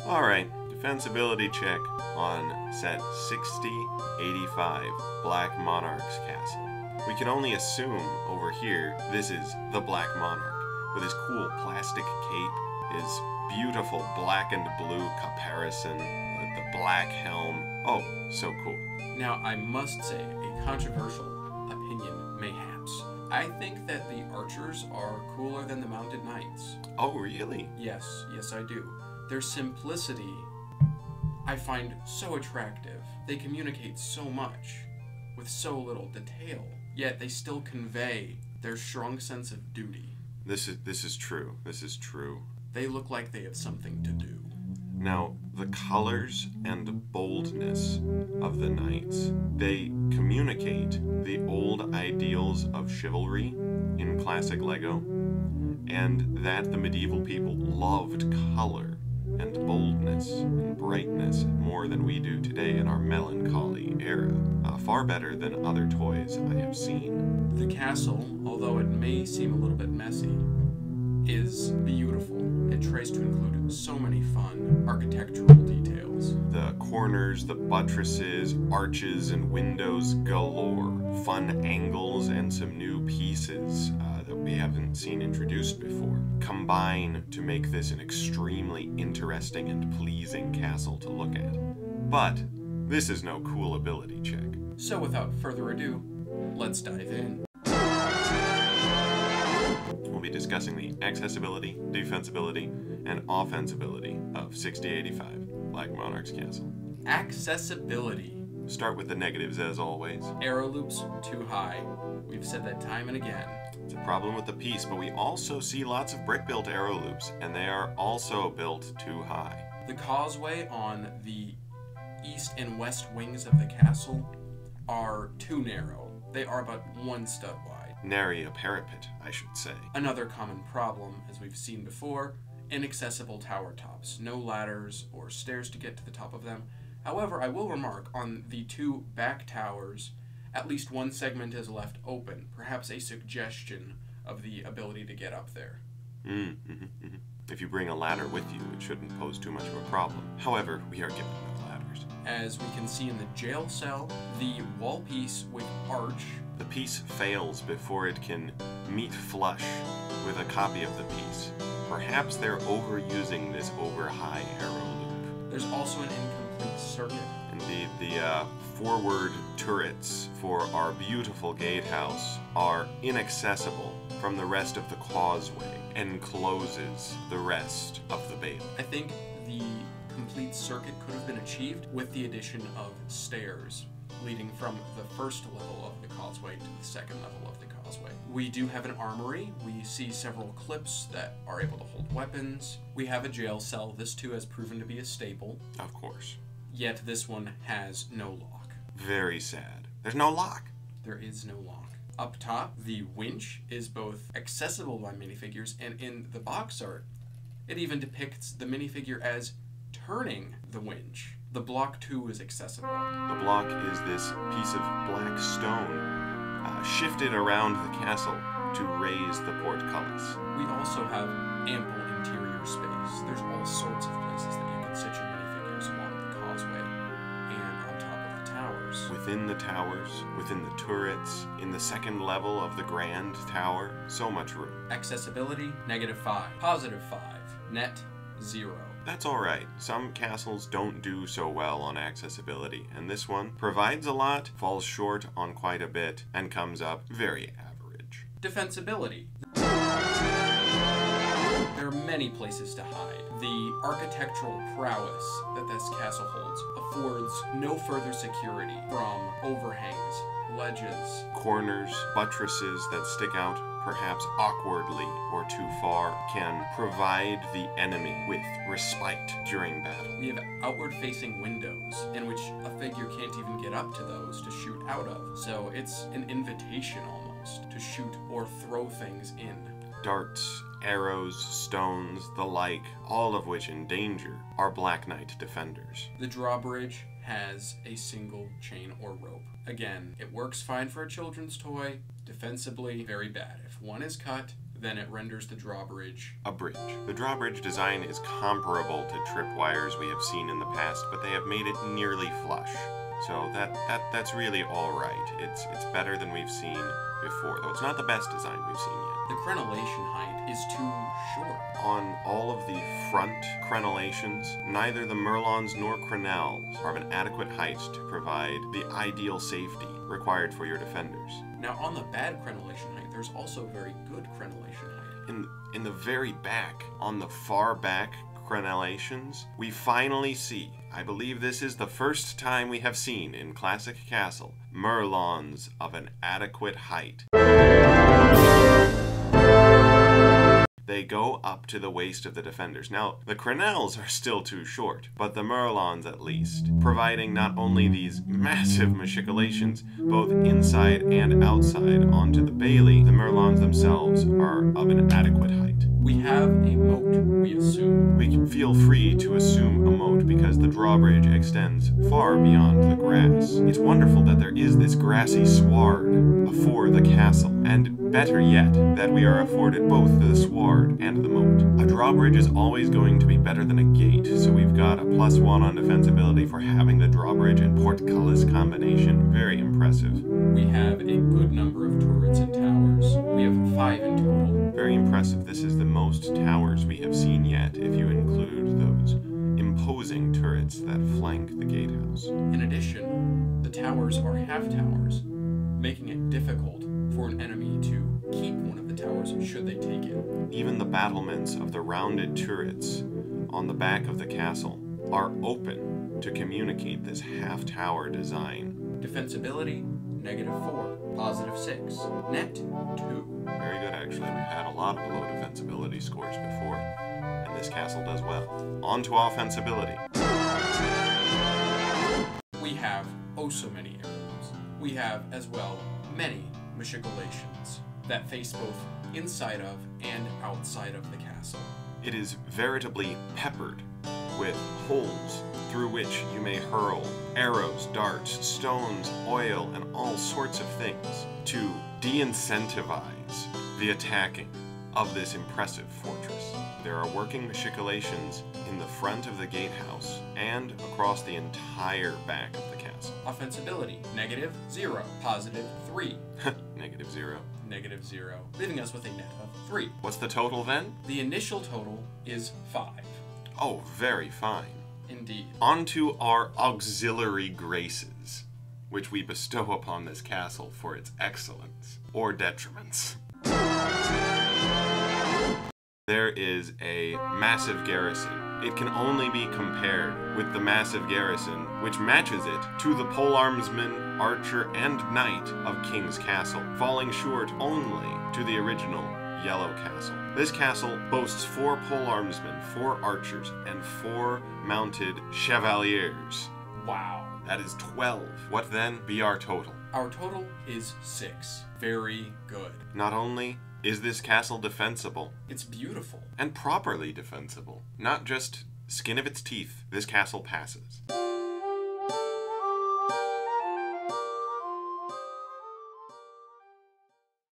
Alright, defensibility check on set 6085, Black Monarch's castle. We can only assume over here this is the Black Monarch, with his cool plastic cape, his beautiful black and blue caparison, the black helm. Oh, so cool. Now, I must say, a controversial opinion, mayhaps. I think that the archers are cooler than the mounted knights. Oh, really? Yes, I do. Their simplicity, I find so attractive. They communicate so much, with so little detail, yet they still convey their strong sense of duty. This is true. This is true. They look like they have something to do. Now, the colors and boldness of the knights, they communicate the old ideals of chivalry in classic Lego, and that the medieval people loved color and boldness and brightness more than we do today in our melancholy era. Far better than other toys I have seen. The castle, although it may seem a little bit messy, is beautiful. It tries to include so many fun architectural details. The corners, the buttresses, arches, and windows galore. Fun angles and some new pieces that we haven't seen introduced before combine to make this an extremely interesting and pleasing castle to look at. But this is no cool ability check. So without further ado, let's dive in. We'll be discussing the accessibility, defensibility, and offensibility of 6085, Black Monarch's castle. Accessibility. Start with the negatives as always. Arrow loops too high. We've said that time and again. It's a problem with the piece, but we also see lots of brick-built arrow loops, and they are also built too high. The causeway on the east and west wings of the castle are too narrow. They are about one stud wide. Nary a parapet, I should say. Another common problem, as we've seen before, inaccessible tower tops. No ladders or stairs to get to the top of them. However, I will remark on the two back towers, at least one segment is left open, perhaps a suggestion of the ability to get up there. If you bring a ladder with you, it shouldn't pose too much of a problem. However, we are given no ladders. As we can see in the jail cell, the wall piece with arch. The piece fails before it can meet flush with a copy of the piece. Perhaps they're overusing this over-high arrow loop. There's also an incomplete circuit. Indeed, the forward turrets for our beautiful gatehouse are inaccessible from the rest of the causeway and closes the rest of the bailey. I think the complete circuit could have been achieved with the addition of stairs leading from the first level of the causeway to the second level of the causeway. We do have an armory. We see several clips that are able to hold weapons. We have a jail cell. This too has proven to be a staple. Of course. Yet this one has no lock. Very sad. There's no lock. There is no lock. Up top, the winch is both accessible by minifigures, and in the box art, it even depicts the minifigure as turning the winch. The block too is accessible. The block is this piece of black stone shifted around the castle to raise the portcullis. We also have ample interior space. There's all sorts of places that you can sit your minifigures along the causeway and on top of the towers. Within the towers, within the turrets, in the second level of the grand tower, so much room. Accessibility, -5. +5. Net, 0. That's alright. Some castles don't do so well on accessibility, and this one provides a lot, falls short on quite a bit, and comes up very average. Defensibility. There are many places to hide. The architectural prowess that this castle holds affords no further security from overhangs, ledges, corners, buttresses that stick out perhaps awkwardly or too far can provide the enemy with respite during battle. We have outward-facing windows in which a figure can't even get up to those to shoot out of, so it's an invitation almost to shoot or throw things in. Darts, arrows, stones, the like, all of which endanger our Black Knight defenders. The drawbridge has a single chain or rope. Again, it works fine for a children's toy, defensibly very bad. If one is cut, then it renders the drawbridge a bridge. The drawbridge design is comparable to tripwires we have seen in the past, but they have made it nearly flush. So that's really all right. It's better than we've seen before, though it's not the best design we've seen yet. The crenellation height is too short. On all of the front crenellations, neither the Merlons nor crenelles are of an adequate height to provide the ideal safety required for your defenders. Now, on the bad crenellation height, there's also very good crenellation height. In the very back, on the far back crenellations, we finally see, I believe this is the first time we have seen in Classic Castle, Merlons of an adequate height. They go up to the waist of the defenders. Now, the crenelles are still too short, but the Merlons at least, providing not only these massive machicolations, both inside and outside onto the bailey, the Merlons themselves are of an adequate height. We have a moat, we assume. We can feel free to assume a moat because the drawbridge extends far beyond the grass. It's wonderful that there is this grassy sward afore the castle, and better yet, that we are afforded both the sward and the moat. A drawbridge is always going to be better than a gate, so we've got a +1 on defensibility for having the drawbridge and portcullis combination. Very impressive. We have a good number of turrets and towers. We have 5 in total. Very impressive. This is the most towers we have seen yet, if you include those imposing turrets that flank the gatehouse. In addition, the towers are half towers, making it difficult for an enemy to keep one of the towers should they take it. Even the battlements of the rounded turrets on the back of the castle are open to communicate this half-tower design. Defensibility, -4, +6, net 2. Very good, actually. We've had a lot of low defensibility scores before, and this castle does well. On to offensibility. We have oh so many arrows. We have, as well, many machicolations that face both inside of and outside of the castle. It is veritably peppered with holes through which you may hurl arrows, darts, stones, oil, and all sorts of things to de-incentivize the attacking of this impressive fortress. There are working machicolations in the front of the gatehouse and across the entire back of the castle. Offensibility, -0, +3. -0. -0, leaving us with a net of 3. What's the total then? The initial total is 5. Oh, very fine. Indeed. On to our auxiliary graces, which we bestow upon this castle for its excellence or detriments. There is a massive garrison. It can only be compared with the massive garrison which matches it to the polearmsman, archer, and knight of King's Castle, falling short only to the original Yellow Castle. This castle boasts 4 polearmsmen, 4 archers, and 4 mounted chevaliers. Wow. That is 12. What then be our total? Our total is 6. Very good. Not only is this castle defensible, It's beautiful. and properly defensible, not just skin of its teeth, this castle passes.